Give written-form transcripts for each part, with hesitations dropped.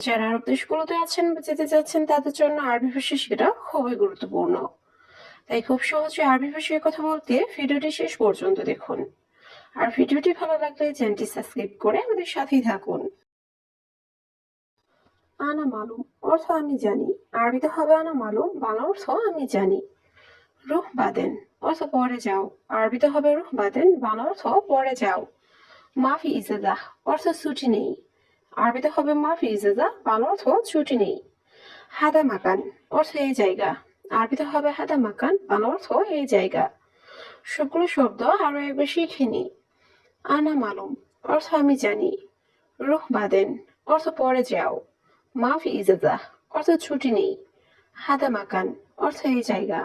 যারা আরব দেশগুলোতে আছেন বা যেতে যাচ্ছেন তাদের জন্য আরবি ভাষা শেখাটা খুবই গুরুত্বপূর্ণ। তাই খুব সহজে আরবি ভাষায় কথা বলতে ভিডিওটি শেষ পর্যন্ত দেখুন। আর ভিডিওটি ভালো লাগলে চ্যানেলটি সাবস্ক্রাইব করে আমাদের সাথেই থাকুন। আনা মালুম অর্থ আমি জানি। আরবিতে হবে আনা মালুম, বাংলা অর্থ আমি জানি। রুহ বাদেন অর্থ পরে যাও। আরবিতে হবে রুহ বাদেন, বাংলা অর্থ পরে যাও। মাফি ইজাজা অর্থ ছুটি নেই। আরবিতে হবে মাফি ইজাজা, বাংলা অর্থ ছুটি নেই। হাদা মাকান অর্থ এই জায়গা। আরবিতে হবে হাদা মাকান, বাংলা অর্থ এই জায়গা। সবগুলো শব্দ আরো একবার শিখে নি। আনা মালুম অর্থ আমি জানি। রুহ বাদেন অর্থ পরে যাও। মাফি ইজাজা অর্থ ছুটি নেই। হাদা মাকান অর্থ এই জায়গা।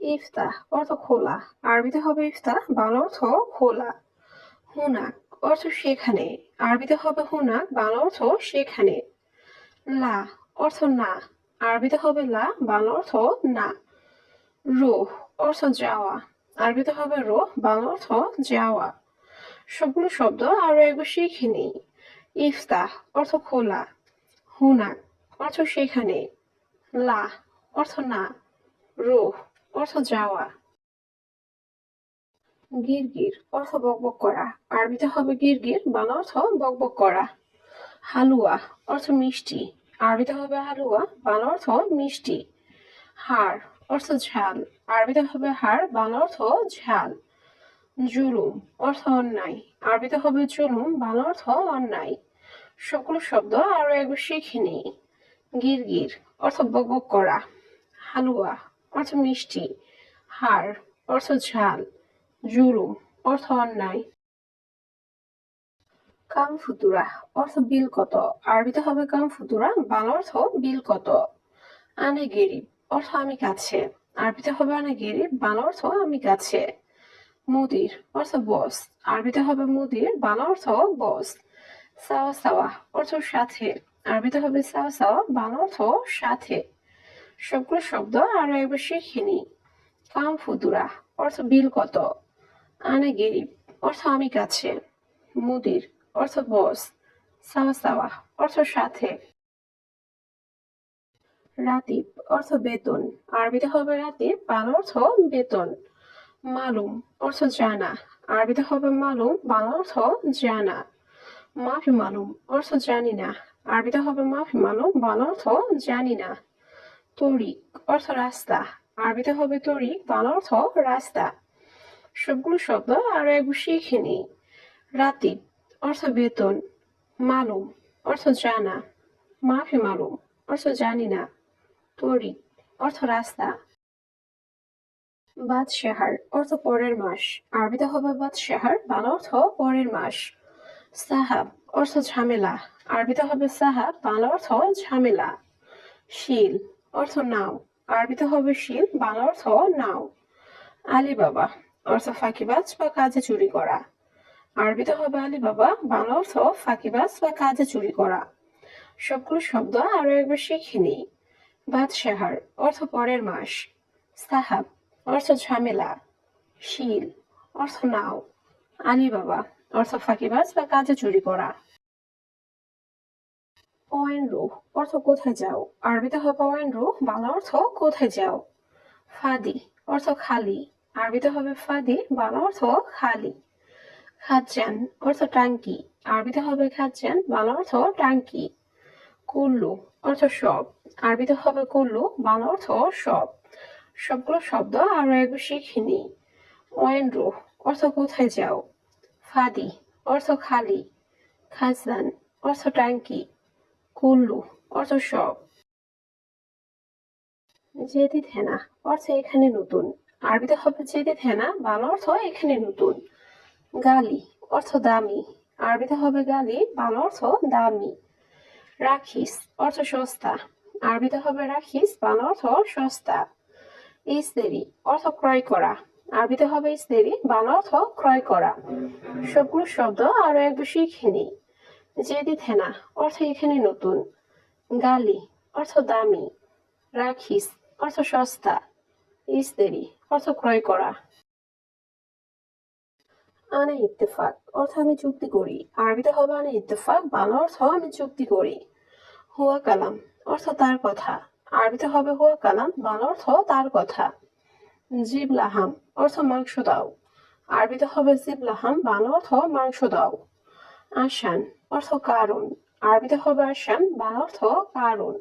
ইফতাহ অর্থ খোলা। আরবিতে হবে ইফতাহ, বাংলা অর্থ খোলা। হুনাক অর্থ সেখানে। আরবিতে হবে হুনাক, বাংলা অর্থ সেখানে। লা অর্থ না। আরবিতে হবে লা, বাংলা অর্থ না। রুহ অর্থ যাওয়া। আরবিতে হবে রুহ, বাংলা অর্থ যাওয়া। সবগুলো শব্দ আরো একবার শিখে নিই। ইফতাহ অর্থ খোলা। হুনাক অর্থ সেখানে। লা অর্থ না। রুহ অর্থ যাওয়া। গিরগির অর্থ বকবক করা। আরবিতে হবে গিরগির, বাংলা অর্থ বকবক করা। হালুয়া অর্থ মিষ্টি। আরবিতে হবে হালুয়া, বাংলা অর্থ মিষ্টি। হাড় অর্থ ঝাল। আরবিতে হবে হাড়, বাংলা অর্থ ঝাল। জুলুম অর্থ অন্যায়। আরবিতে হবে জুলুম, বাংলা অর্থ অন্যায়। সবগুলো শব্দ আরো একবার শিখে নিই। গিরগির অর্থ বকবক করা। হালুয়া অর্থ মিষ্টি। হাড় অর্থ ঝাল। জুলুম অর্থ অন্যায়। কাম ফুতুরা অর্থ বিল কত। আরবিতে হবে কাম ফুতুরা, বাংলা অর্থ বিল কত। আনে গেরিব অর্থ আমি কাছে। আরবিতে হবে আনে গেরিব, বাংলা অর্থ আমি কাছে। মুদির অর্থ বস। আরবিতে হবে মুদির, বাংলা অর্থ বস। সাওয়া সাওয়া অর্থ সাথে। আরবিতে হবে সাওয়া সাওয়া, বাংলা অর্থ সাথে। সবগুলো শব্দ আরো একবার শিখে নি। কাম ফুতুরা অর্থ বিল কত। আনে গেরিব অর্থ আমি কাছে। মুদির অর্থ বস। সাওয়া সাওয়া অর্থ সাথে। রাতিব অর্থ বেতন। আরবিতে হবে রাতিব, বাংলা অর্থ বেতন। মালুম অর্থ জানা। আরবিতে হবে মালুম, বাংলা অর্থ জানা। মাফি মালুম অর্থ জানি না। আরবিতে হবে মাফি মালুম, বাংলা অর্থ জানি না। তরিক অর্থ রাস্তা। আরবিতে হবে তরিক, বাংলা অর্থ রাস্তা। সবগুলো শব্দ আরো একবার শিখে নিই। রাতিব অর্থ বেতন। মালুম অর্থ জানা। মাফি মালুম অর্থ জানি না। তরিক অর্থ রাস্তা। বাদশাহার অর্থ পরের মাস। আরবিতে হবে বাদশাহার, বাংলা অর্থ পরের মাস। সাহাব অর্থ ঝামেলা। আরবিতে হবে সাহাব, বাংলা অর্থ ঝামেলা। শিল অর্থ নাও। আরবিতে হবে শিল, বাংলা অর্থ নাও। আলিবাবা অর্থ ফাঁকিবাজ বা কাজে চুরি করা। আরবিতে হবে আলিবাবা, বাংলা অর্থ ফাঁকিবাজ বা কাজে চুরি করা। সবগুলো শব্দ আরো একবার শিখে নিই। বাদশাহার অর্থ পরের মাস। সাহাব অর্থ ঝামেলা। শিল অর্থ নাও। আলিবাবা অর্থ ফাঁকিবাজ বা কাজে চুরি করা। ওয়াইন রুহ অর্থ কোথায় যাও। আরবিতে হবে ওয়াইন রুহ, বাংলা অর্থ কোথায় যাও। ফাদি অর্থ খালি। আরবিতে হবে ফাদি, বাংলা অর্থ খালি। খাজ্জান অর্থ টাঙ্কি। আরবিতে হবে খাজ্জান, বাংলা অর্থ টাঙ্কি। কুল্লু অর্থ সব। আরবিতে হবে কুল্লু, বাংলা অর্থ সব। সবগুলো শব্দ আরো একবার শিখে নিই। ওয়াইন রুহ অর্থ কোথায় যাও। ফাদি অর্থ খালি। খাজান অর্থ টাঙ্কি। কুল্লু অর্থ সব। জেদিদ হেনা অর্থ এখানে নতুন। আরবিতে হবে জেদিদ হেনা, বাংলা অর্থ এখানে নতুন। গালি অর্থ দামি। আরবিতে হবে গালি, বাংলা অর্থ দামি। রাখিস অর্থ সস্তা। আরবিতে হবে রাখিস, বাংলা অর্থ সস্তা। ইসদেরি অর্থ ক্রয় করা। আরবিতে হবে ইসদেরি, বাংলা অর্থ ক্রয় করা। সবগুলো শব্দ আরো একবার শিখে নিই। জেদিদ হেনা অর্থ এখানে নতুন। গালি অর্থ দামি। রাখিস অর্থ সস্তা। ইসদেরি অর্থ ক্রয় করা। আনা ইত্তেফাক অর্থ আমি চুক্তি করি। আরবিতে হবে আনা ইত্তেফাক, বাংলা অর্থ আমি চুক্তি করি। হুয়া কালাম অর্থ তার কথা। আরবিতে হবে হুয়া কালাম, বাংলা অর্থ তার কথা। জিব লাহাম অর্থ মাংস দাও। আরবিতে হবে জিব লাহাম, বাংলা অর্থ মাংস দাও। আসান অর্থ কারণ। আরবিতে হবে আসান, বাংলা অর্থ কারণ।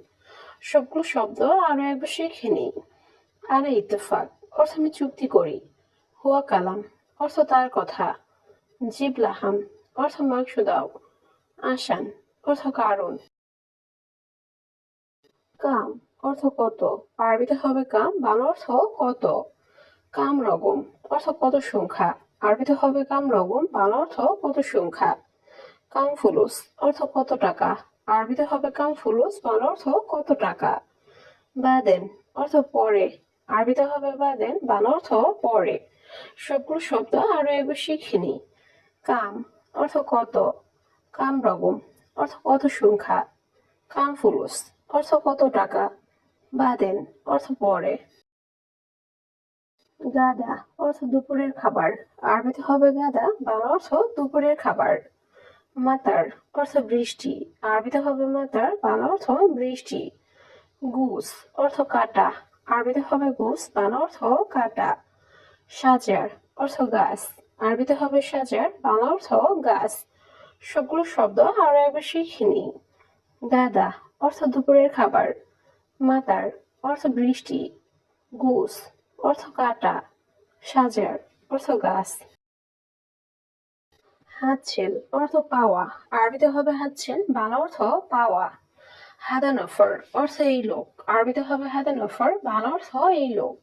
সবগুলো শব্দ আরো একবার শিখে নিই। আনা ইত্তেফাক অর্থ আমি চুক্তি করি। হুয়া কালাম অর্থ তার কথা। জিব লাহাম অর্থ মাংস দাও। আসান অর্থ কারণ। কাম অর্থ কত। আরবিতে হবে কাম, বাংলা অর্থ কত। কাম রকম অর্থ কত সংখ্যা। আরবিতে হবে কাম রকম, বাংলা অর্থ কত সংখ্যা। কাম ফুলুস অর্থ কত টাকা। আরবিতে হবে কাম ফুলুস, বাংলা অর্থ কত টাকা। বাদেন অর্থ পরে। আরবিতে হবে বাদেন, বাংলা অর্থ পরে। সবগুলো শব্দ আরো একবার শিখে নিই। কাম অর্থ কত। কাম রকম অর্থ কত সংখ্যা। কাম ফুলুস অর্থ কত টাকা। বাদেন অর্থ পরে। গাদা অর্থ দুপুরের খাবার। আরবিতে হবে গাদা, বাংলা অর্থ দুপুরের খাবার। মাতার অর্থ বৃষ্টি। আরবিতে হবে মাতার, বাংলা অর্থ বৃষ্টি। গুস অর্থ কাটা। আরবিতে হবে গুস, বাংলা অর্থ কাটা। সাজার অর্থ গাছ। আরবিতে হবে সাজার, বাংলা অর্থ গাছ। সবগুলো শব্দ আরো একবার শিখে নিই। গাদা অর্থ দুপুরের খাবার। মাতার অর্থ বৃষ্টি। গুস অর্থ কাটা। সাজার অর্থ গাছ। হাতছেল অর্থ পাওয়া। আরবিতে হবে হাতছেল, বাংলা অর্থ পাওয়া। হাদানফর অর্থ এই লোক। আরবিতে হবে হাদানফর, বাংলা অর্থ এই লোক।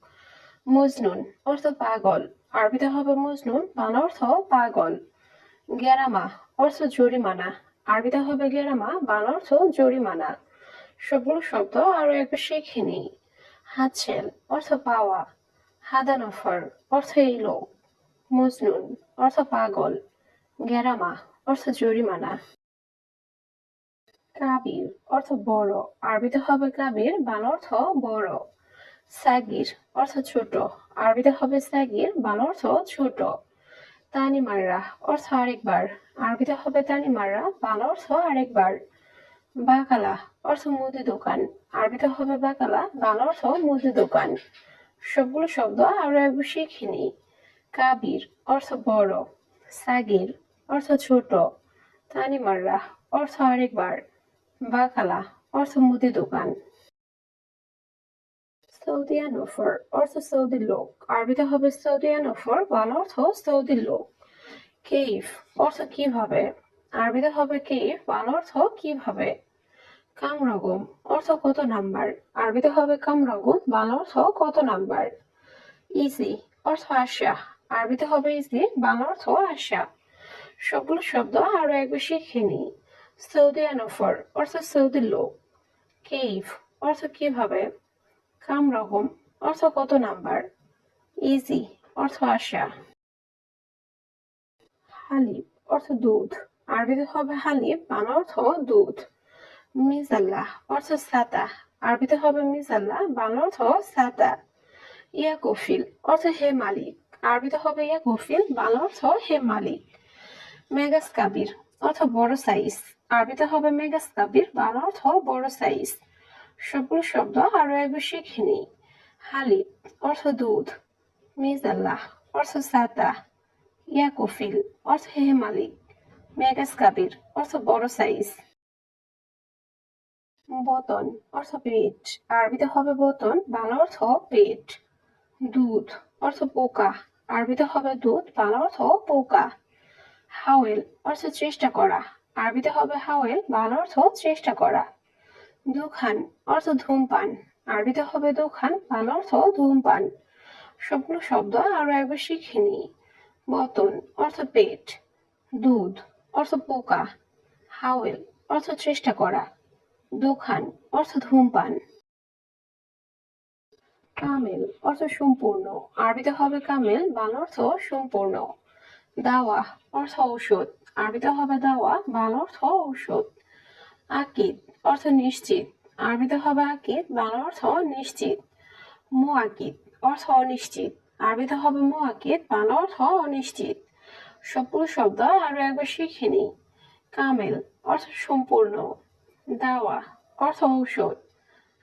মজনুন অর্থ পাগল। আরবিতে হবে মজনুন, বাংলা অর্থ পাগল। গেরামা অর্থ জরিমানা। আরবিতে হবে গেরামা, বাংলা অর্থ জরিমানা। সবগুলো শব্দ আরো একবার শিখে নিই। হাতছেল অর্থ পাওয়া। হাদানফর অর্থ এই লোক। মজনুন অর্থ পাগল। গেরামা অর্থ জরিমানা। কাবির অর্থ বড়। আরবিতে হবে কাবির, বাংলা অর্থ বড়। সাগির অর্থ ছোট। আরবিতে হবে সাগির, বাংলা অর্থ ছোট। তানিমাররা অর্থ আরেকবার। আরবিতে হবে তানিমাররা, বাংলা অর্থ আরেকবার। বাকালা অর্থ মুদি দোকান। আরবিতে হবে বাকালা, বাংলা অর্থ মুদি দোকান। সবগুলো শব্দ আরো একবার শিখে নিই। কাবির অর্থ বড়। সাগির অর্থ ছোট। তানিমাররা অর্থ আরেকবার। বাকালা অর্থ মুদি দোকান। সৌদিয়ানফর অর্থ সৌদির লোক। আরবিতে হবে সৌদিয়ানফর, বাংলা অর্থ সৌদির লোক। কেইফ অর্থ কিভাবে। আরবিতে হবে কেইফ, বাংলা অর্থ কিভাবে। কামরগম অর্থ কত নাম্বার। আরবিতে হবে কামরগম, বাংলা অর্থ কত নাম্বার। ইজি অর্থ আশা। আরবিতে হবে ইজি, বাংলা অর্থ আশা। সবগুলো শব্দ আরো একবার শিখে নিই। সৌদিয়ানফর অর্থ সৌদির লোক। কেইফ অর্থ কিভাবে। কামরকম অর্থ কত নাম্বার। ইজি অর্থ আশা। হালিব অর্থ দুধ। আরবিতে হবে হালিব, বাংলা অর্থ দুধ। মিজাল্লাহ অর্থ ছাতা। আরবিতে হবে মিজাল্লাহ, বাংলা অর্থ ছাতা। ইয়াকফিল অর্থ হে মালিক। আরবিতে হবে ইয়াকফিল, বাংলা অর্থ হে মালিক। মেগাস কাবির অর্থ বড় সাইজ। আরবিতে হবে মেগাস কাবির, বাংলা অর্থ বড় সাইজ। সবগুলো শব্দ আরো একবার শিখে নিই। হালিব অর্থ দুধ। মিজাল্লাহ অর্থ ছাতা। ইয়াকফিল অর্থ হে মালিক। মেগাস কাবির অর্থ বড় সাইজ। বতন অর্থ পেট। আরবিতে হবে বতন, বাংলা অর্থ পেট। দুধ অর্থ পোকা। আরবিতে হবে দুধ, বাংলা অর্থ পোকা। হাওয়েল অর্থ চেষ্টা করা। আরবিতে হবে হাওয়েল, বাংলা অর্থ চেষ্টা করা। দুখান অর্থ ধূমপান। আরবিতে হবে দুখান, বাংলা অর্থ ধূমপান। সবগুলো শব্দ আরো একবার শিখে নিই। বতন অর্থ পেট। দুধ অর্থ পোকা। হাওয়েল অর্থ চেষ্টা করা। দুখান অর্থ ধূমপান। কামেল অর্থ সম্পূর্ণ। আরবিতে হবে কামেল, বাংলা অর্থ সম্পূর্ণ। দাওয়া অর্থ ঔষধ। আরবিতে হবে দাওয়া, বাংলা অর্থ ঔষধ। আকিদ অর্থ নিশ্চিত। আরবিতে হবে আকিদ, বাংলা অর্থ নিশ্চিত। মুআকিদ অর্থ অনিশ্চিত। আরবিতে হবে মুআকিদ, বাংলা অর্থ অনিশ্চিত। সবগুলো শব্দ আরো একবার শিখে নিই। কামেল অর্থ সম্পূর্ণ, দাওয়া অর্থ ঔষধ,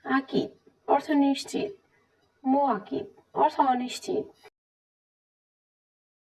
আকিদ অর্থ নিশ্চিত, মুআকিদ অর্থ অনিশ্চিত।